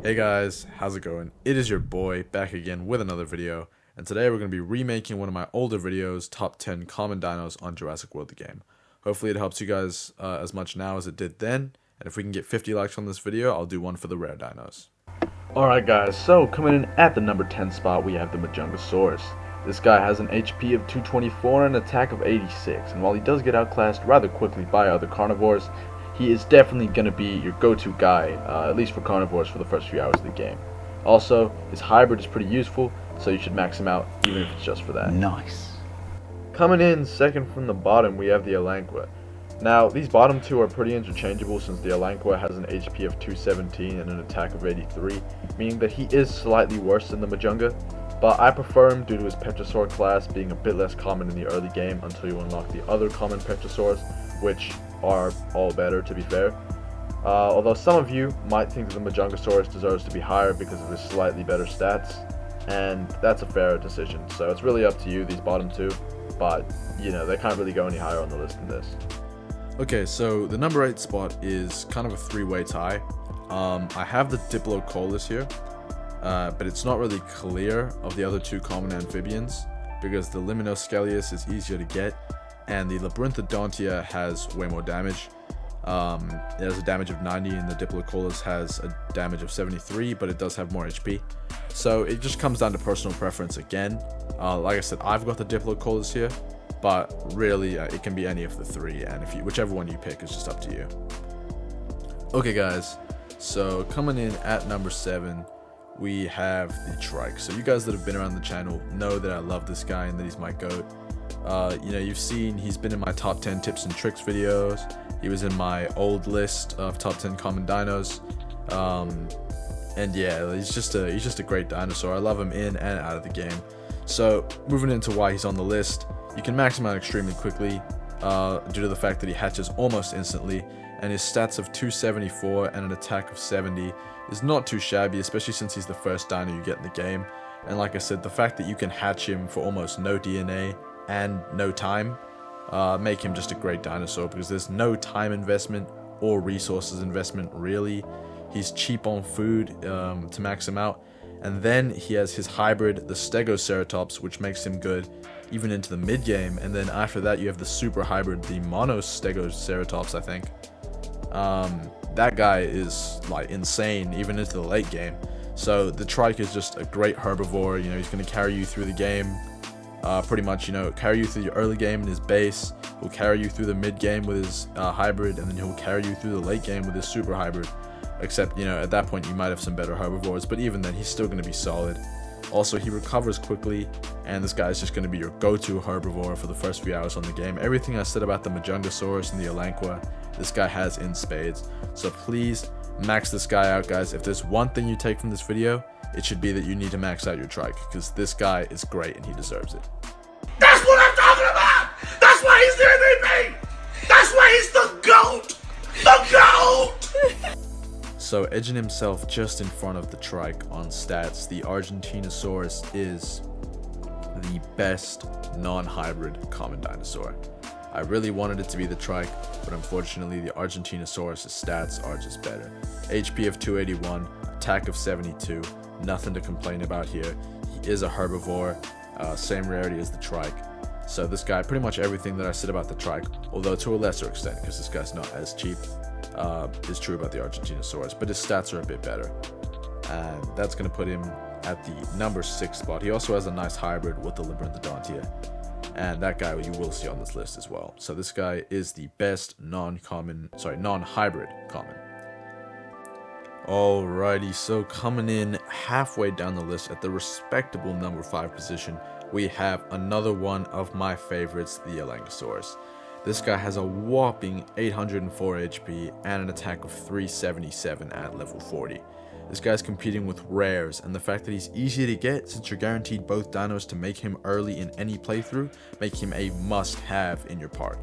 Hey guys, how's it going? It is your boy back again with another video, and today we're going to be remaking one of my older videos, top 10 common dinos on Jurassic World the game. Hopefully it helps you guys as much now as it did then, and if we can get 50 likes on this video, I'll do one for the rare dinos. Alright guys, so coming in at the number 10 spot we have the Majungasaurus. This guy has an HP of 224 and an attack of 86, and while he does get outclassed rather quickly by other carnivores, he is definitely going to be your go-to guy, at least for carnivores, for the first few hours of the game. Also, his hybrid is pretty useful, so you should max him out even if it's just for that. Nice. Coming in second from the bottom we have the Elanqua. Now, these bottom two are pretty interchangeable since the Elanqua has an HP of 217 and an attack of 83, meaning that he is slightly worse than the Majunga, but I prefer him due to his Petrosaur class being a bit less common in the early game until you unlock the other common Petrosaurs, which are all better, to be fair. Although some of you might think that the Majungasaurus deserves to be higher because of his slightly better stats, and that's a fair decision, so it's really up to you, these bottom two, but you know, they can't really go any higher on the list than this. Okay, so the number 8 spot is kind of a three-way tie. I have the Diplocolus here, but it's not really clear of the other two common amphibians because the Limnoscelius is easier to get and the Labyrinthodontia has way more damage. It has a damage of 90 and the Diplocolus has a damage of 73, but it does have more HP. So it just comes down to personal preference again. Like I said, I've got the Diplocolus here, but really it can be any of the three, and whichever one you pick is just up to you. Okay guys, so coming in at number 7 we have the Trike. So you guys that have been around the channel know that I love this guy and that he's my GOAT. You know, you've seen he's been in my top 10 tips and tricks videos. He was in my old list of top 10 common dinos. And yeah, he's just a great dinosaur. I love him in and out of the game. So moving into why he's on the list, you can max him out extremely quickly due to the fact that he hatches almost instantly, and his stats of 274 and an attack of 70 is not too shabby, especially since he's the first dino you get in the game. And like I said, the fact that you can hatch him for almost no DNA and no time make him just a great dinosaur because there's no time investment or resources investment really. He's cheap on food to max him out, and then he has his hybrid, the Stegoceratops, which makes him good even into the mid game, and then after that you have the super hybrid, the Monostegoceratops, I think. That guy is like insane even into the late game. So the Trike is just a great herbivore. You know, he's going to carry you through the game. Pretty much, you know, carry you through your early game in his base, he'll carry you through the mid game with his hybrid, and then he'll carry you through the late game with his super hybrid. Except, you know, at that point you might have some better herbivores, but even then he's still going to be solid. Also, he recovers quickly, and this guy is just going to be your go-to herbivore for the first few hours on the game. Everything I said about the Majungasaurus and the Elanqua, this guy has in spades. So please max this guy out, guys. If there's one thing you take from this video, it should be that you need to max out your Trike, because this guy is great and he deserves it. That's what I'm talking about! That's why he's the MVP! That's why he's the GOAT! The GOAT! So edging himself just in front of the Trike on stats, the Argentinosaurus is the best non-hybrid common dinosaur. I really wanted it to be the Trike, but unfortunately the Argentinosaurus' stats are just better. HP of 281, attack of 72, nothing to complain about here. He is a herbivore, same rarity as the Trike. So this guy, pretty much everything that I said about the Trike, although to a lesser extent because this guy's not as cheap, is true about the Argentinosaurus, but his stats are a bit better. And that's going to put him at the number 6 spot. He also has a nice hybrid with the Labyrinthodontia, and that guy you will see on this list as well. So this guy is the best non-hybrid common. Alrighty, so coming in halfway down the list at the respectable number 5 position, we have another one of my favorites, the Elangosaurus. This guy has a whopping 804 HP and an attack of 377 at level 40. This guy's competing with rares, and the fact that he's easy to get since you're guaranteed both dinos to make him early in any playthrough make him a must-have in your party.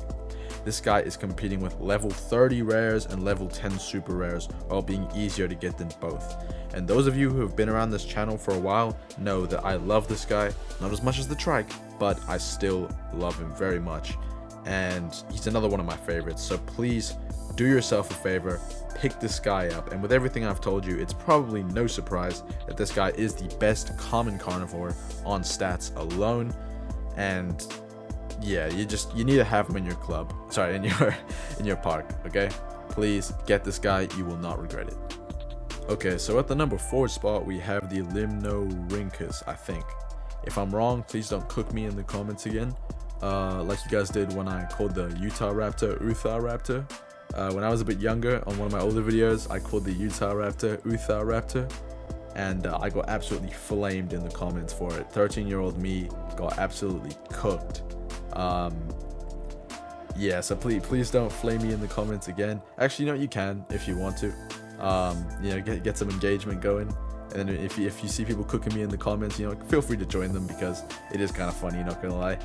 This guy is competing with level 30 rares and level 10 super rares while being easier to get than both. And those of you who have been around this channel for a while know that I love this guy, not as much as the Trike, but I still love him very much. and he's another one of my favorites. So please do yourself a favor, pick this guy up. And with everything I've told you, it's probably no surprise that this guy is the best common carnivore on stats alone. And yeah, you need to have him in your club. Sorry, in your park. Okay, please get this guy. You will not regret it. Okay, so at the number 4 spot we have the Limnorhynchus, I think. If I'm wrong, please don't cook me in the comments again, like you guys did when I called the Utah Raptor Utah Raptor. When I was a bit younger, on one of my older videos, I called the Utah Raptor Utah Raptor, and I got absolutely flamed in the comments for it. 13-year-old me got absolutely cooked. Yeah, so please don't flame me in the comments again. Actually, you know, you can if you want to. You know, get some engagement going. And then if you see people cooking me in the comments, you know, feel free to join them because it is kind of funny, not gonna lie.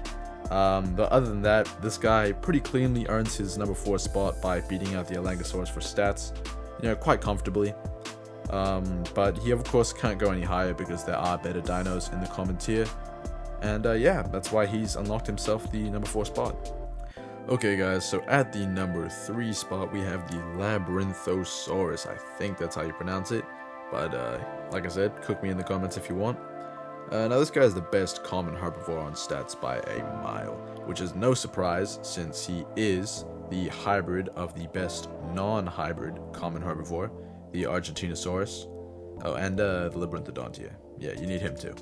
But other than that, this guy pretty cleanly earns his number 4 spot by beating out the Alangosaurus for stats, you know, quite comfortably. But he of course can't go any higher because there are better dinos in the common tier. And yeah, that's why he's unlocked himself the number 4 spot. Okay guys, so at the number 3 spot we have the Labyrinthosaurus. I think that's how you pronounce it. But like I said, cook me in the comments if you want. Now this guy is the best common herbivore on stats by a mile, which is no surprise since he is the hybrid of the best non-hybrid common herbivore, the Argentinosaurus. Oh, and the Labyrinthodontia. Yeah, you need him too.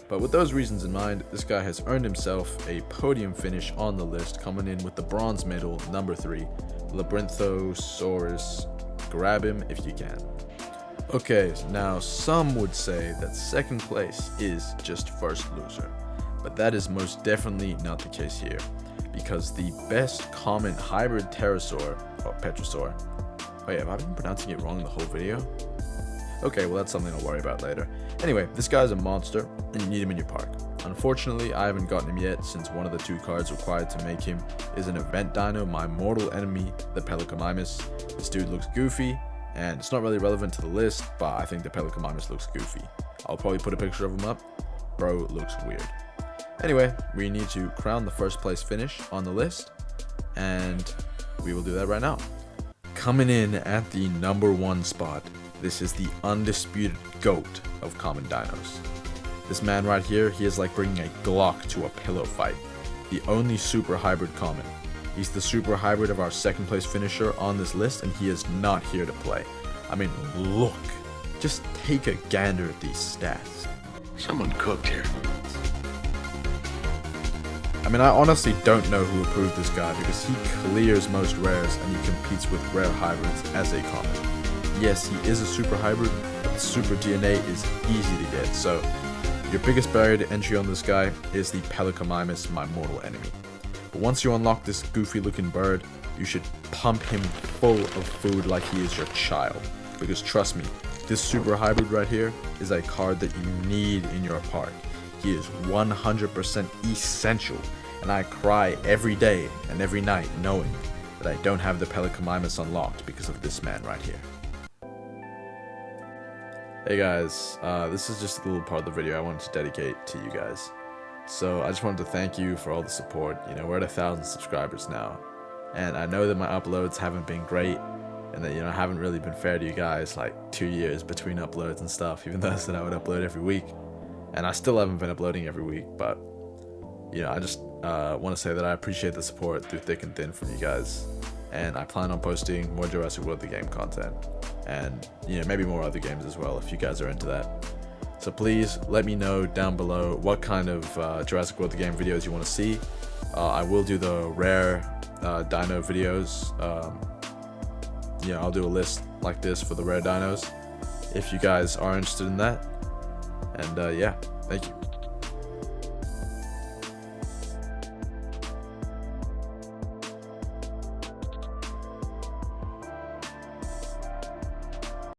But with those reasons in mind, this guy has earned himself a podium finish on the list, coming in with the bronze medal, number 3, Labyrinthosaurus. Grab him if you can. Okay, now some would say that second place is just first loser, but that is most definitely not the case here, because the best common hybrid pterosaur, or petrosaur, oh yeah, have I been pronouncing it wrong the whole video? Okay, well that's something I'll worry about later. Anyway, this guy's a monster, and you need him in your park. Unfortunately, I haven't gotten him yet, since one of the 2 cards required to make him is an event dino, my mortal enemy, the Pelecomimus. This dude looks goofy, and it's not really relevant to the list, but I think the Pelecomimus looks goofy. I'll probably put a picture of him up. Bro looks weird. Anyway, we need to crown the first place finish on the list, and we will do that right now. Coming in at the number 1 spot, this is the undisputed GOAT of common dinos. This man right here, he is like bringing a Glock to a pillow fight. The only super hybrid common. He's the super hybrid of our second place finisher on this list, and he is not here to play. I mean, look. Just take a gander at these stats. Someone cooked here. I mean, I honestly don't know who approved this guy because he clears most rares and he competes with rare hybrids as a common. Yes, he is a super hybrid, but the super DNA is easy to get, so your biggest barrier to entry on this guy is the Pelecomimus, my mortal enemy. But once you unlock this goofy looking bird, you should pump him full of food like he is your child. Because trust me, this super hybrid right here is a card that you need in your park. He is 100% essential, and I cry every day and every night knowing that I don't have the Pelecomimus unlocked because of this man right here. Hey guys, this is just a little part of the video I wanted to dedicate to you guys. So I just wanted to thank you for all the support. You know, we're at 1,000 subscribers now, and I know that my uploads haven't been great, and that, you know, I haven't really been fair to you guys, like 2 years between uploads and stuff, even though I said I would upload every week, and I still haven't been uploading every week. But you know, I just want to say that I appreciate the support through thick and thin from you guys, and I plan on posting more Jurassic World the game content, and you know, maybe more other games as well if you guys are into that. So please let me know down below what kind of Jurassic World the game videos you want to see. I will do the rare dino videos. You know, I'll do a list like this for the rare dinos if you guys are interested in that. And yeah, thank you.